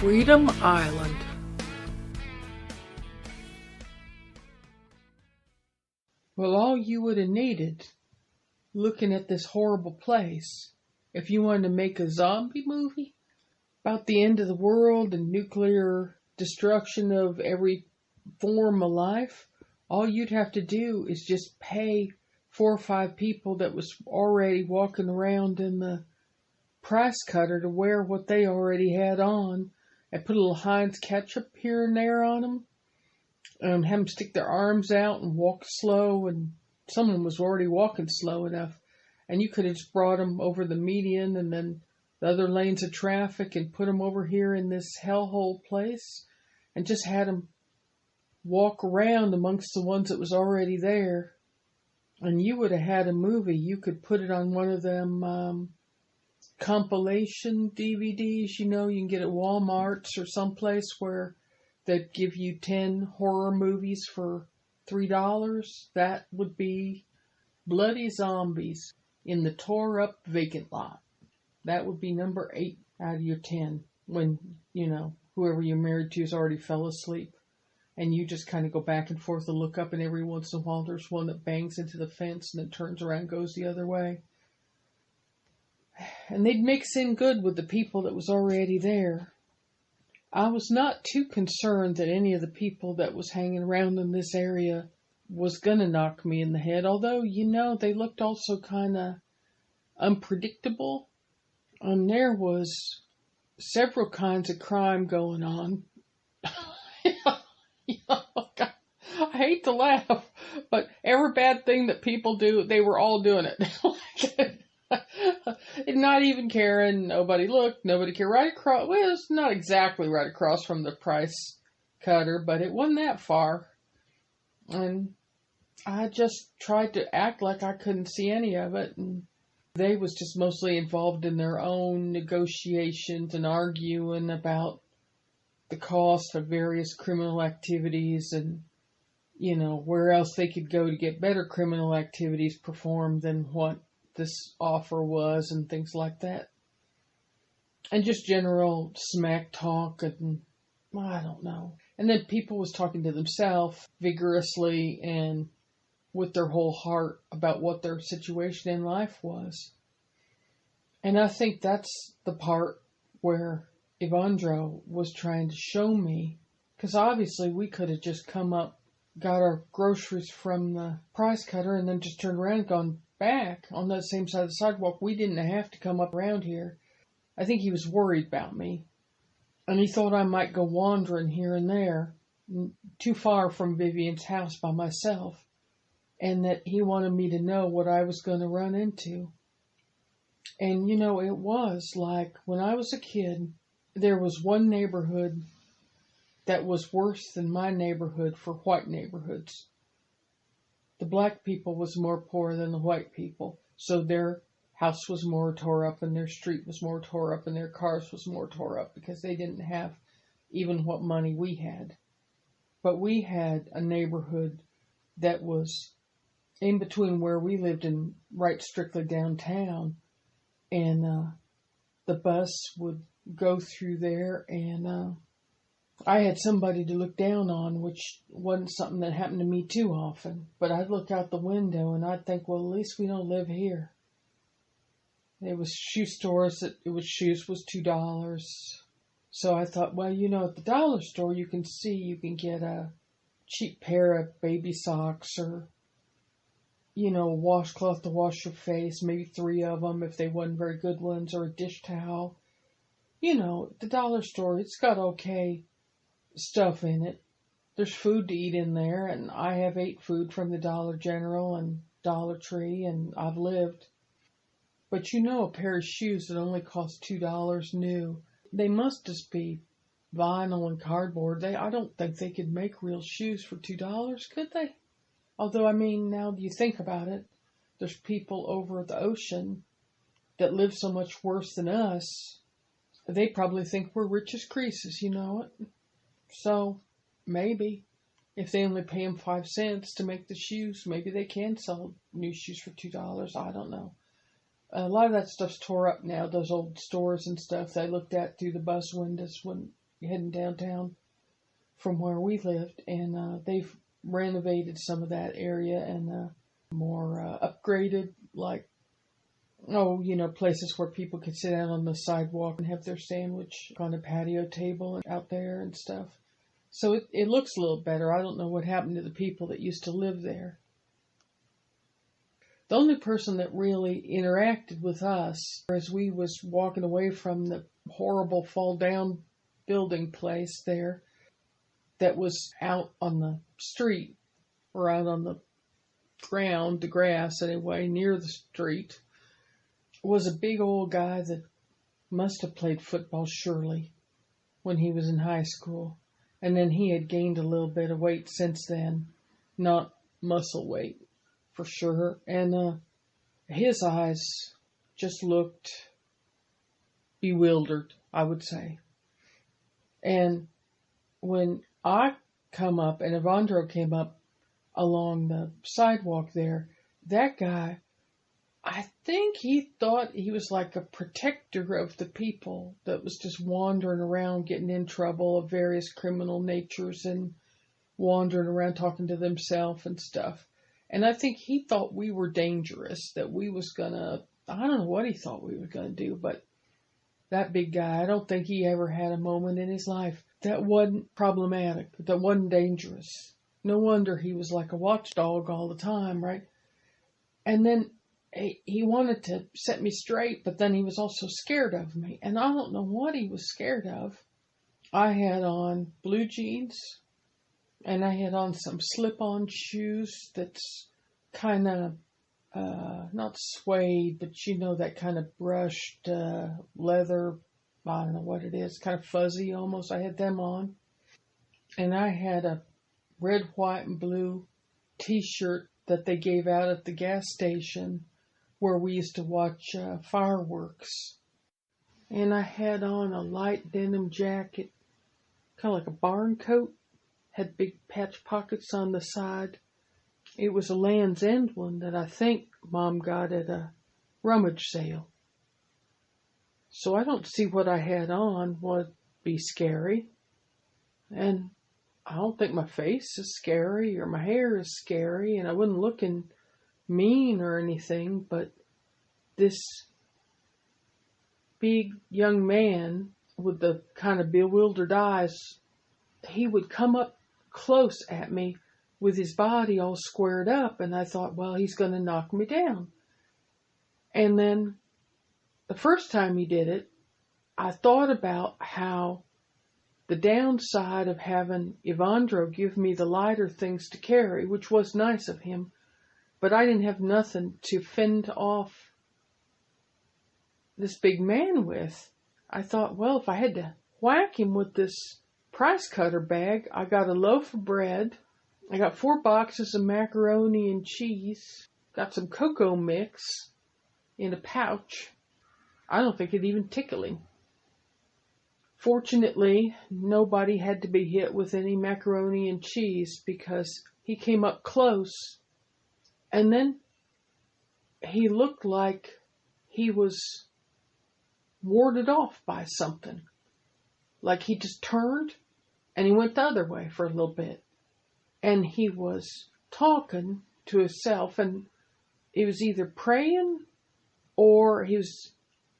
Freedom Island. Well, all you would have needed, looking at this horrible place, if you wanted to make a zombie movie about the end of the world and nuclear destruction of every form of life, all you'd have to do is just pay 4 or 5 people that was already walking around in the price cutter to wear what they already had on, and put a little Heinz ketchup here and there on them, and have them stick their arms out and walk slow, and someone was already walking slow enough, and you could have just brought them over the median and then the other lanes of traffic and put them over here in this hellhole place, and just had them walk around amongst the ones that was already there, and you would have had a movie. You could put it on one of them compilation DVDs, you can get at Walmart's or someplace where they'd give you 10 horror movies for $3. That would be Bloody Zombies in the Tore Up Vacant Lot. That would be number 8 out of your 10 when, whoever you're married to has already fell asleep. And you just kind of go back and forth and look up, and every once in a while there's one that bangs into the fence and then turns around and goes the other way. And they'd mix in good with the people that was already there. I was not too concerned that any of the people that was hanging around in this area was going to knock me in the head, although, they looked also kind of unpredictable. And there was several kinds of crime going on. I hate to laugh, but every bad thing that people do, they were all doing it. Not even caring. Nobody looked. Nobody cared. Right across. Well, it's not exactly right across from the price cutter, but it wasn't that far. And I just tried to act like I couldn't see any of it. And they was just mostly involved in their own negotiations and arguing about the cost of various criminal activities and, where else they could go to get better criminal activities performed than what this offer was, and things like that. And just general smack talk, and I don't know. And then people was talking to themselves vigorously and with their whole heart about what their situation in life was. And I think that's the part where Evandro was trying to show me, because obviously we could have just come up, got our groceries from the price cutter, and then just turned around and gone back on that same side of the sidewalk. We didn't have to come up around here. I think he was worried about me, and he thought I might go wandering here and there, too far from Vivian's house by myself, and that he wanted me to know what I was going to run into. And it was like when I was a kid, there was one neighborhood that was worse than my neighborhood for white neighborhoods. The black people was more poor than the white people, so their house was more tore up, and their street was more tore up, and their cars was more tore up, because they didn't have even what money we had. But we had a neighborhood that was in between where we lived and right strictly downtown, and the bus would go through there, and I had somebody to look down on, which wasn't something that happened to me too often. But I'd look out the window and I'd think, well, at least we don't live here. There was shoe stores that shoes was $2. So I thought, well, at the dollar store you can get a cheap pair of baby socks, or, a washcloth to wash your face, maybe 3 of them if they wasn't very good ones, or a dish towel. The dollar store, it's got okay stuff in it. There's food to eat in there, and I have ate food from the Dollar General and Dollar Tree, and I've lived. But a pair of shoes that only cost $2 new, they must just be vinyl and cardboard. I don't think they could make real shoes for $2, could they? Although, now that you think about it, there's people over at the ocean that live so much worse than us. They probably think we're rich as creases, So, maybe, if they only pay them 5 cents to make the shoes, maybe they can sell new shoes for $2. I don't know. A lot of that stuff's tore up now, those old stores and stuff that I looked at through the bus windows when, heading downtown from where we lived, and they've renovated some of that area and more upgraded, like, places where people could sit out on the sidewalk and have their sandwich on a patio table and out there and stuff. So it looks a little better. I don't know what happened to the people that used to live there. The only person that really interacted with us as we was walking away from the horrible fall down building place there that was out on the street or out on the ground, the grass anyway, near the street, was a big old guy that must have played football surely when he was in high school. And then he had gained a little bit of weight since then, not muscle weight for sure. And his eyes just looked bewildered, I would say. And when I come up and Evandro came up along the sidewalk there, that guy, I think he thought he was like a protector of the people that was just wandering around getting in trouble of various criminal natures and wandering around talking to themselves and stuff. And I think he thought we were dangerous, that we was gonna, I don't know what he thought we were gonna do, but that big guy, I don't think he ever had a moment in his life that wasn't problematic, that wasn't dangerous. No wonder he was like a watchdog all the time, right? And then he wanted to set me straight, but then he was also scared of me. And I don't know what he was scared of. I had on blue jeans, and I had on some slip-on shoes that's kind of, not suede, but that kind of brushed leather, I don't know what it is, kind of fuzzy almost. I had them on. And I had a red, white, and blue t-shirt that they gave out at the gas station where we used to watch fireworks. And I had on a light denim jacket, kind of like a barn coat, had big patch pockets on the side. It was a Land's End one that I think Mom got at a rummage sale. So I don't see what I had on would be scary. And I don't think my face is scary or my hair is scary, and I wasn't looking mean or anything, but this big young man with the kind of bewildered eyes, he would come up close at me with his body all squared up, and I thought, well, he's going to knock me down. And then the first time he did it, I thought about how the downside of having Evandro give me the lighter things to carry, which was nice of him, but I didn't have nothing to fend off this big man with. I thought, well, if I had to whack him with this price cutter bag, I got a loaf of bread, I got 4 boxes of macaroni and cheese, got some cocoa mix in a pouch. I don't think it'd even tickle him. Fortunately, nobody had to be hit with any macaroni and cheese because he came up close and then he looked like he was warded off by something. Like he just turned and he went the other way for a little bit. And he was talking to himself, and he was either praying or he was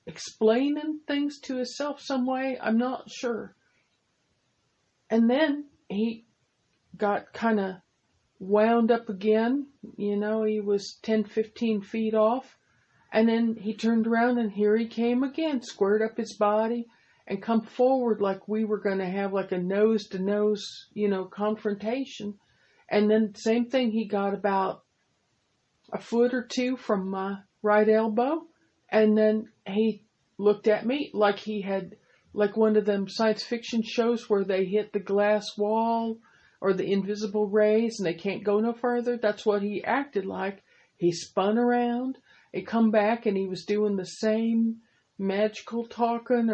explaining things to himself some way. I'm not sure. And then he got kind of wound up again. He was 10, 15 feet off. And then he turned around and here he came again, squared up his body and come forward like we were going to have like a nose to nose, confrontation. And then same thing, he got about a foot or 2 from my right elbow. And then he looked at me like he had, like one of them science fiction shows where they hit the glass wall or the invisible rays and they can't go no further. That's what he acted like. He spun around, he come back, and he was doing the same magical talking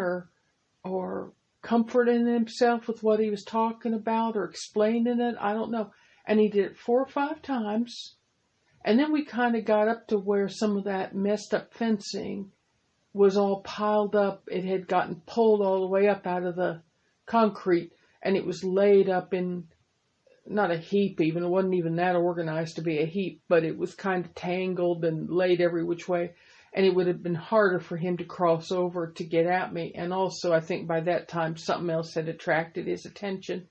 or comforting himself with what he was talking about or explaining it. I don't know. And he did it 4 or 5 times. And then we kind of got up to where some of that messed up fencing was all piled up. It had gotten pulled all the way up out of the concrete, and it was laid up in, not a heap even, it wasn't even that organized to be a heap, but it was kind of tangled and laid every which way, and it would have been harder for him to cross over to get at me. And also, I think by that time, something else had attracted his attention,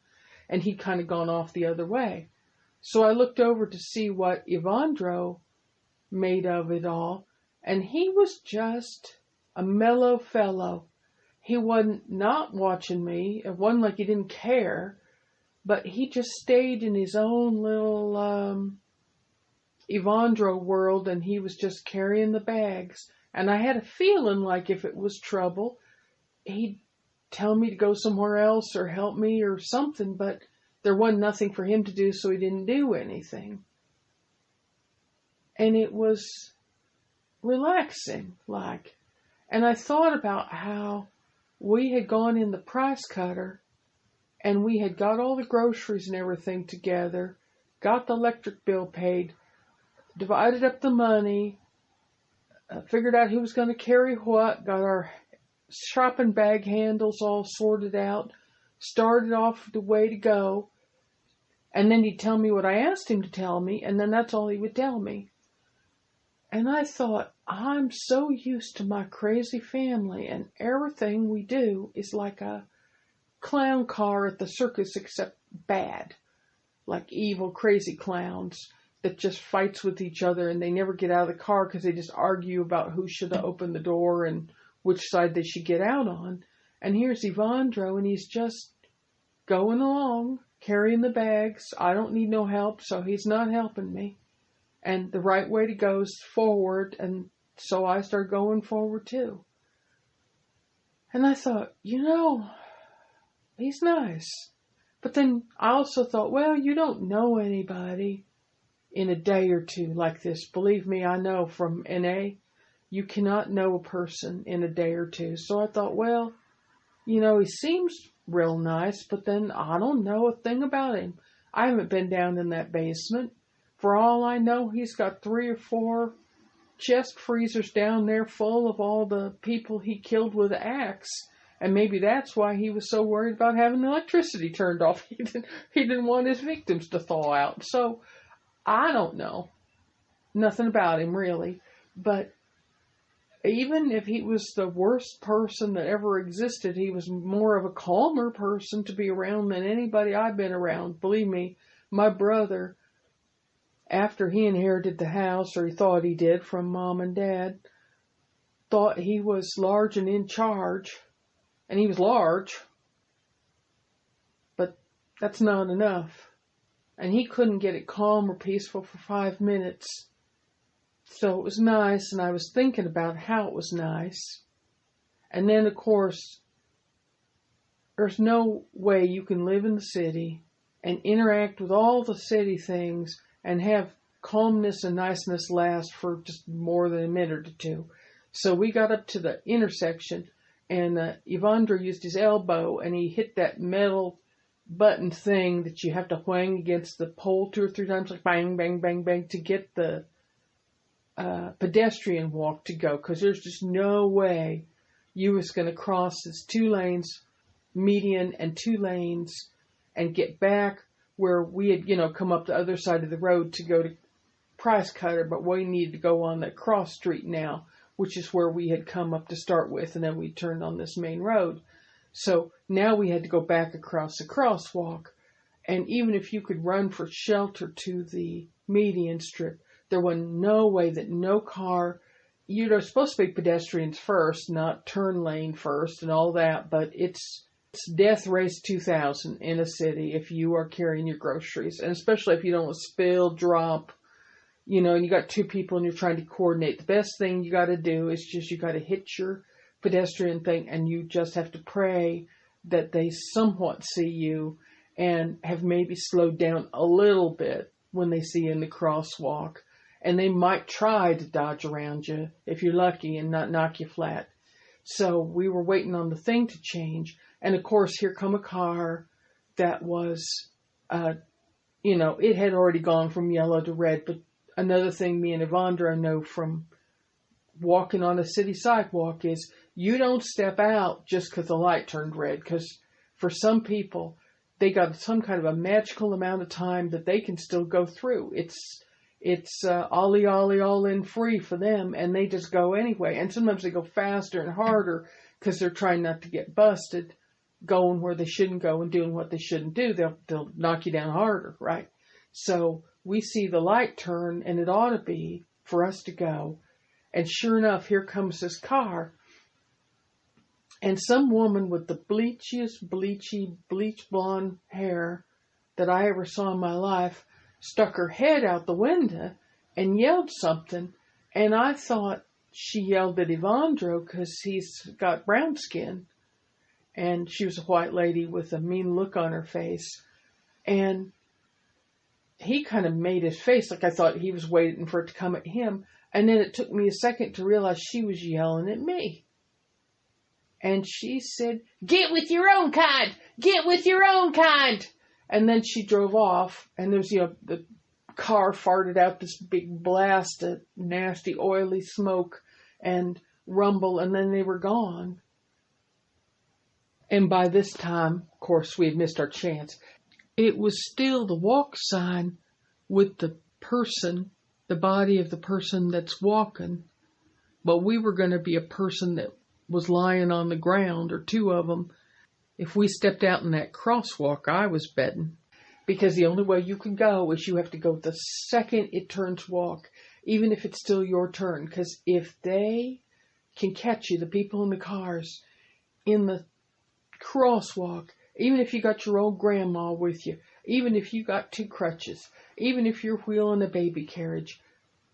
and he'd kind of gone off the other way. So I looked over to see what Evandro made of it all, and he was just a mellow fellow. He wasn't not watching me. It wasn't like he didn't care, but he just stayed in his own little Evandro world, and he was just carrying the bags. And I had a feeling like if it was trouble, he'd tell me to go somewhere else or help me or something, but there wasn't nothing for him to do, so he didn't do anything. And it was relaxing, like. And I thought about how we had gone in the price cutter, and we had got all the groceries and everything together, got the electric bill paid, divided up the money, figured out who was going to carry what, got our shopping bag handles all sorted out, started off the way to go, and then he'd tell me what I asked him to tell me, and then that's all he would tell me. And I thought, I'm so used to my crazy family, and everything we do is like a clown car at the circus, except bad. Like evil, crazy clowns that just fights with each other, and they never get out of the car because they just argue about who should have opened the door and which side they should get out on. And here's Evandro, and he's just going along, carrying the bags. I don't need no help, so he's not helping me. And the right way to go is forward, and so I started going forward too. And I thought, he's nice. But then I also thought, well, you don't know anybody in a day or two like this. Believe me, I know from NA, you cannot know a person in a day or two. So I thought, well, he seems real nice, but then I don't know a thing about him. I haven't been down in that basement. For all I know, he's got 3 or 4 chest freezers down there full of all the people he killed with an axe. And maybe that's why he was so worried about having the electricity turned off. He didn't want his victims to thaw out. So I don't know. Nothing about him, really. But even if he was the worst person that ever existed, he was more of a calmer person to be around than anybody I've been around. Believe me, my brother, after he inherited the house, or he thought he did from Mom and Dad, thought he was large and in charge. And he was large. But that's not enough. And he couldn't get it calm or peaceful for 5 minutes. So it was nice, and I was thinking about how it was nice. And then, of course, there's no way you can live in the city and interact with all the city things and have calmness and niceness last for just more than a minute or two. So we got up to the intersection, and Evandro used his elbow, and he hit that metal button thing that you have to whang against the pole 2 or 3 times, like bang, bang, bang, bang, to get the pedestrian walk to go, because there's just no way you was going to cross this 2 lanes, median and 2 lanes, and get back where we had, come up the other side of the road to go to Price Cutter, but we needed to go on the cross street now, which is where we had come up to start with, and then we turned on this main road. So now we had to go back across the crosswalk, and even if you could run for shelter to the median strip, there was no way that no car, you're supposed to be pedestrians first, not turn lane first and all that, but it's death race 2000 in a city if you are carrying your groceries, and especially if you don't spill, drop, and you got 2 people and you're trying to coordinate. The best thing you got to do is just, you got to hit your pedestrian thing, and you just have to pray that they somewhat see you and have maybe slowed down a little bit when they see you in the crosswalk. And they might try to dodge around you if you're lucky and not knock you flat. So we were waiting on the thing to change. And of course, here come a car that was, it had already gone from yellow to red. But another thing me and Evandro know from walking on a city sidewalk is you don't step out just because the light turned red. Because for some people, they got some kind of a magical amount of time that they can still go through. It's ollie, ollie, all in free for them, and they just go anyway. And sometimes they go faster and harder because they're trying not to get busted, going where they shouldn't go and doing what they shouldn't do. They'll knock you down harder, right? So we see the light turn, and it ought to be for us to go. And sure enough, here comes this car. And some woman with the bleach blonde hair that I ever saw in my life stuck her head out the window and yelled something. And I thought she yelled at Evandro because he's got brown skin. And she was a white lady with a mean look on her face. And he kind of made his face like I thought he was waiting for it to come at him. And then it took me a second to realize she was yelling at me. And she said, "Get with your own kind! Get with your own kind!" And then she drove off, and there's, the car farted out this big blast of nasty, oily smoke and rumble, and then they were gone. And by this time, of course, we had missed our chance. It was still the walk sign with the person, the body of the person that's walking, but we were going to be a person that was lying on the ground, or two of them. If we stepped out in that crosswalk, I was betting, because the only way you can go is you have to go the second it turns walk, even if it's still your turn. Because if they can catch you, the people in the cars, in the crosswalk, even if you got your old grandma with you, even if you got two crutches, even if you're wheeling a baby carriage,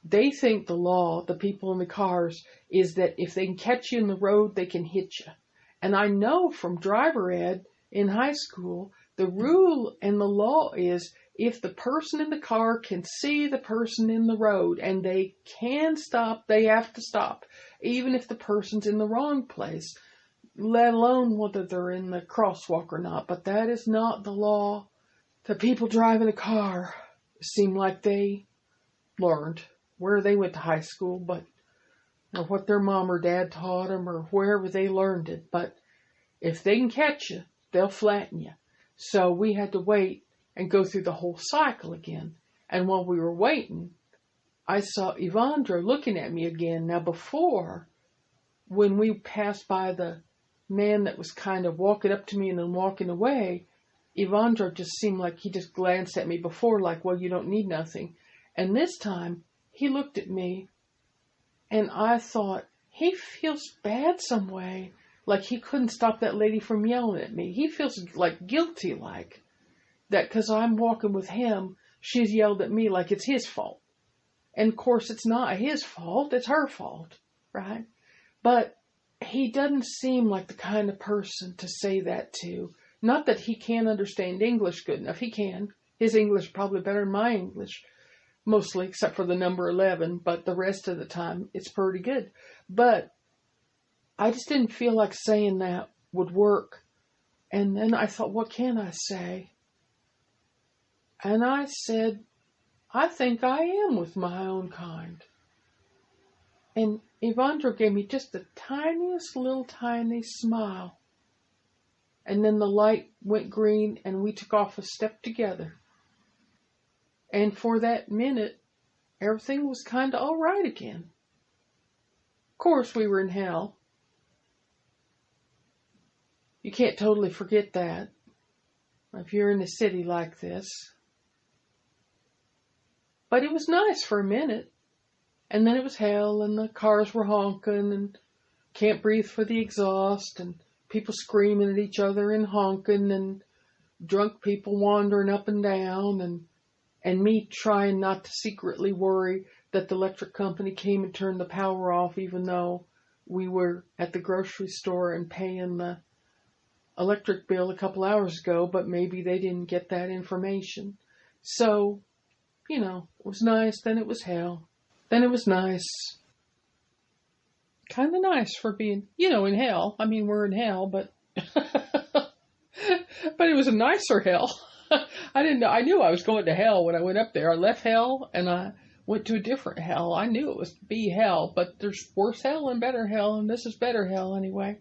they think the law, the people in the cars, is that if they can catch you in the road, they can hit you. And I know from driver ed in high school, the rule and the law is if the person in the car can see the person in the road and they can stop, they have to stop, even if the person's in the wrong place, let alone whether they're in the crosswalk or not. But that is not the law. The people driving a car seem like they learned where they went to high school, or what their mom or dad taught them, or wherever they learned it. But if they can catch you, they'll flatten you. So we had to wait and go through the whole cycle again. And while we were waiting, I saw Evandro looking at me again. Now before, when we passed by the man that was kind of walking up to me and then walking away, Evandro just seemed like he just glanced at me before, like, well, you don't need nothing. And this time, he looked at me, and I thought, he feels bad some way, like he couldn't stop that lady from yelling at me. He feels like guilty, like that because I'm walking with him, she's yelled at me like it's his fault. And of course, it's not his fault, it's her fault, right? But he doesn't seem like the kind of person to say that to. Not that he can't understand English good enough. He can. His English is probably better than my English. Mostly, except for the number 11, but the rest of the time, it's pretty good. But I just didn't feel like saying that would work. And then I thought, what can I say? And I said, I think I am with my own kind. And Evandro gave me just the tiniest little tiny smile. And then the light went green and we took off a step together. And for that minute, everything was kind of all right again. Of course, we were in hell. You can't totally forget that if you're in a city like this. But it was nice for a minute. And then it was hell, and the cars were honking, and can't breathe for the exhaust, and people screaming at each other and honking, and drunk people wandering up and down, and me trying not to secretly worry that the electric company came and turned the power off, even though we were at the grocery store and paying the electric bill a couple hours ago, but maybe they didn't get that information. So, it was nice, then it was hell. Then it was nice. Kind of nice for being, in hell. I mean, we're in hell, but but it was a nicer hell. I didn't know. I knew I was going to hell when I went up there. I left hell and I went to a different hell. I knew it was to be hell, but there's worse hell and better hell, and this is better hell anyway.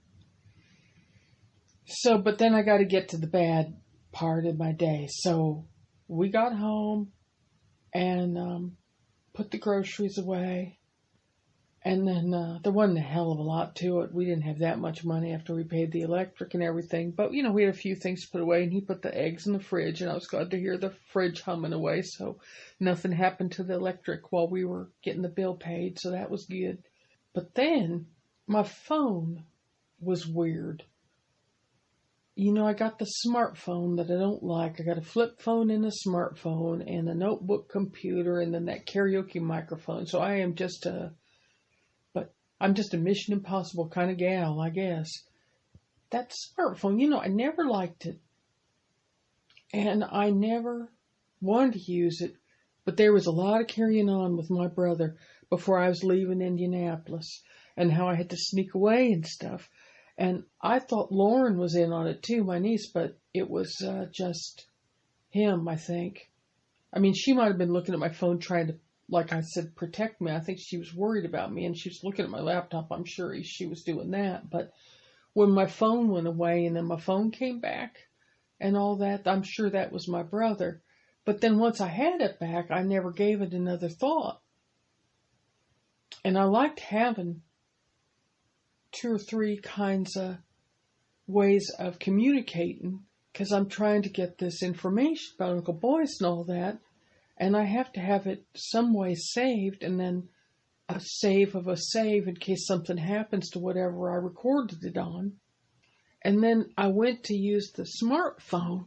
So, but then I got to get to the bad part of my day. So we got home and put the groceries away. And then there wasn't a hell of a lot to it. We didn't have that much money after we paid the electric and everything. But, we had a few things to put away. And he put the eggs in the fridge. And I was glad to hear the fridge humming away. So nothing happened to the electric while we were getting the bill paid. So that was good. But then my phone was weird. I got the smartphone that I don't like. I got a flip phone and a smartphone and a notebook computer and then that karaoke microphone. So I'm just a Mission Impossible kind of gal, I guess. That smartphone, I never liked it. And I never wanted to use it. But there was a lot of carrying on with my brother before I was leaving Indianapolis and how I had to sneak away and stuff. And I thought Lauren was in on it too, my niece, but it was just him, I think. I mean, she might have been looking at my phone trying to, like I said, protect me. I think she was worried about me and she was looking at my laptop. I'm sure she was doing that. But when my phone went away and then my phone came back and all that, I'm sure that was my brother. But then once I had it back, I never gave it another thought. And I liked having 2 or 3 kinds of ways of communicating because I'm trying to get this information about Uncle Boyce and all that. And I have to have it some way saved and then a save of a save in case something happens to whatever I recorded it on. And then I went to use the smartphone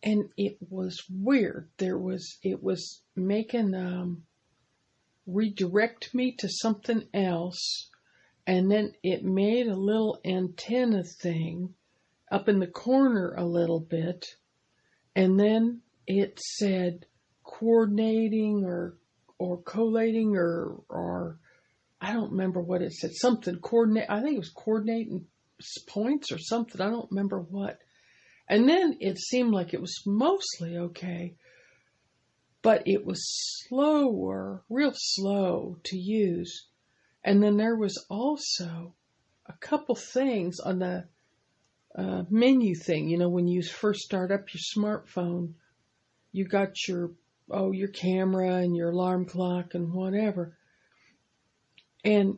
and it was weird. It was making redirect me to something else. And then it made a little antenna thing up in the corner a little bit. And then it said coordinating or collating or I don't remember what it said. Something coordinate. I think it was coordinating points or something. I don't remember what. And then it seemed like it was mostly okay. But it was slower, real slow to use. And then there was also a couple things on the menu thing. When you first start up your smartphone, you got your camera and your alarm clock and whatever. And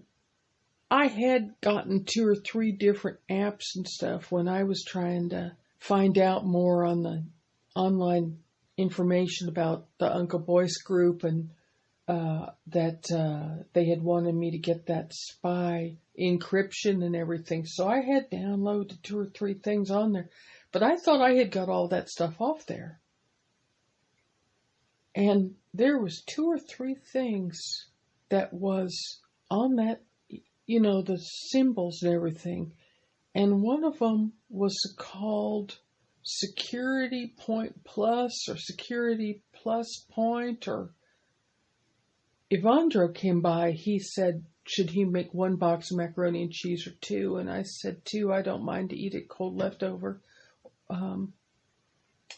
I had gotten 2 or 3 different apps and stuff when I was trying to find out more on the online information about the Uncle Boyce group and that they had wanted me to get that spy encryption and everything. So I had downloaded 2 or 3 things on there. But I thought I had got all that stuff off there. And there was 2 or 3 things that was on that, the symbols and everything. And one of them was called Security Point Plus or Security Plus Point. Or Evandro came by. He said, should he make 1 box of macaroni and cheese or 2? And I said 2. I don't mind to eat it cold leftover.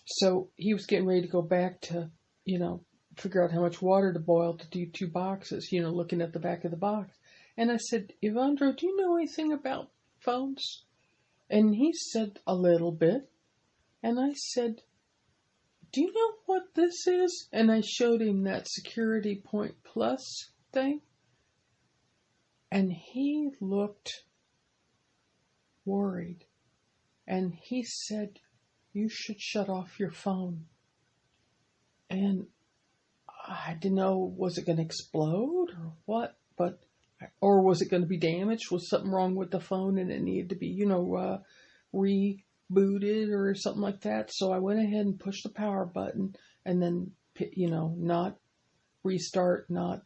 So he was getting ready to go back to, figure out how much water to boil to do 2 boxes, looking at the back of the box. And I said, Evandro, do you know anything about phones? And he said a little bit. And I said, do you know what this is? And I showed him that Security Point Plus thing. And he looked worried. And he said, you should shut off your phone. And I didn't know, was it going to explode or what? Or was it going to be damaged? Was something wrong with the phone and it needed to be, rebooted or something like that? So I went ahead and pushed the power button and then, not restart, I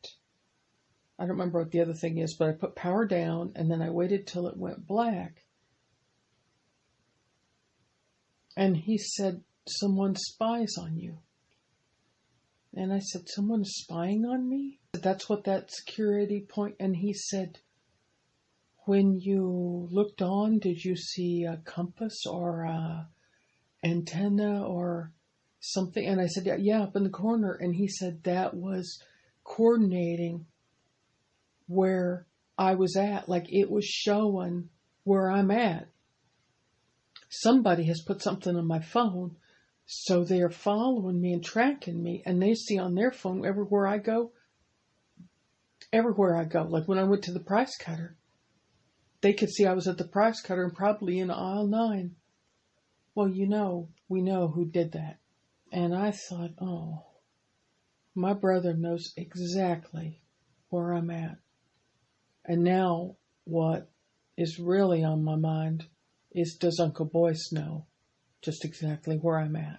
don't remember what the other thing is, but I put power down and then I waited till it went black. And he said, someone spies on you. And I said, someone is spying on me? That's what that security point. And he said, when you looked on, did you see a compass or a antenna or something? And I said, yeah, up in the corner. And he said that was coordinating where I was at. Like it was showing where I'm at. somebody has put something on my phone, so they are following me and tracking me, and they see on their phone everywhere I go. Everywhere I go, like when I went to the price cutter, they could see I was at the price cutter and probably in aisle 9. Well, we know who did that. And I thought, oh, my brother knows exactly where I'm at. And now what is really on my mind is, does Uncle Boyce know just exactly where I'm at?